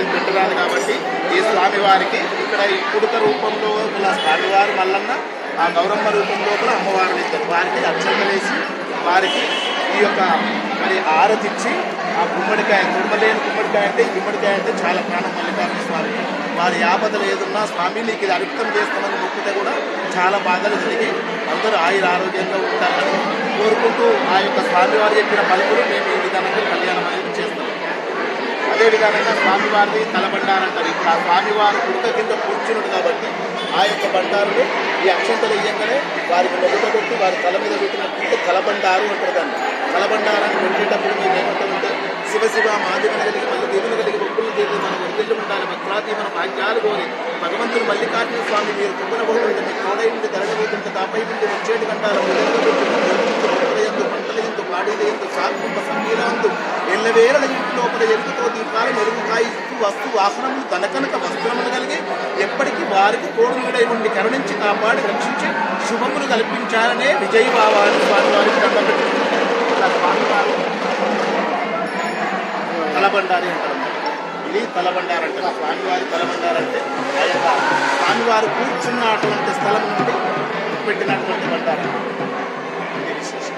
అనేది పెట్టరాదు కాబట్టి ఈ స్వామివారికి ఇక్కడ ఈ కుడుక రూపంలో గల స్వామివారు మల్లన్న, ఆ గౌరమ్మ రూపంలో కూడా అమ్మవారిని ఇద్దరు వారికి అక్షంతలేసి వారికి ఈ యొక్క మరి ఆరతిచ్చి ఆ గుమ్మడికాయ, తుమ్మలేని గుమ్మడికాయ అంటే ఈ గుమ్మడికాయ అంటే చాలా ప్రాణం మల్లికార్జున స్వామికి. వారి ఆపదలు ఏదున్నా స్వామి నీకు ఇది అర్పితం చేస్తామని మొక్కితే కూడా చాలా బాధలు జరిగి అందరూ ఆయుర ఆరోగ్యంగా ఉంటారని కోరుకుంటూ ఆ యొక్క స్వామివారు చెప్పిన పలుకులు మేము ఈ విధానంగా కళ్యాణం అనేది చేస్తాం. అదేవిధంగా స్వామివారిని తలబండారంటారు. ఇప్పుడు ఆ స్వామివారు కుడుక కింద కూర్చున్నాడు కాబట్టి ఆ యొక్క బండారులు ఈ అక్షంతలు ఇయ్యంగానే వారికి మొదలుపెట్టి వారి తల మీద పెట్టినట్టు తలబండారు అంటారు. దాన్ని తలబండారాన్ని పెట్టేటప్పుడు మేము ఏమంటామంటే శివ శివ మాదిమని కలిగి మళ్ళీ దేవుని కలిగి ఒప్పులు చేసి మనం వదిలి ఉండాలి. భక్తులాది మన భాగ్యాలు కోరి భగవంతుడు మల్లికార్జున స్వామి మీరు కుమ్మన పోతుంటే మీకు తోడై నుండి తరగబోతుంటే తాపై నుండి వచ్చేటి గంటాలు పంటల ఎందు పాడీల ఎందు సాత్విక సంగీల అందు ఎల్లవేళ ఇంటి లోపల ఎరుగుతో దీపాలు మెరుగుకాయిస్తూ వస్తు వాహనములు తనకనక వస్త్రములు కలిగి ఎప్పటికీ వారికి తోడుగుడై ఉండి కరుణించి కాపాడి రక్షించి శుభములు కల్పించాలనే విజయభావాన్ని స్వామివారికి దండపెట్టింది. స్వామివారు తలబండారి అంటారు. ఇది తలబండారు అంటారు. స్వామివారి తలబండారంటే ఆ యొక్క స్వామివారు కూర్చున్నటువంటి స్థలం నుండి పెట్టినటువంటి బండారు. ఇది విశేషం.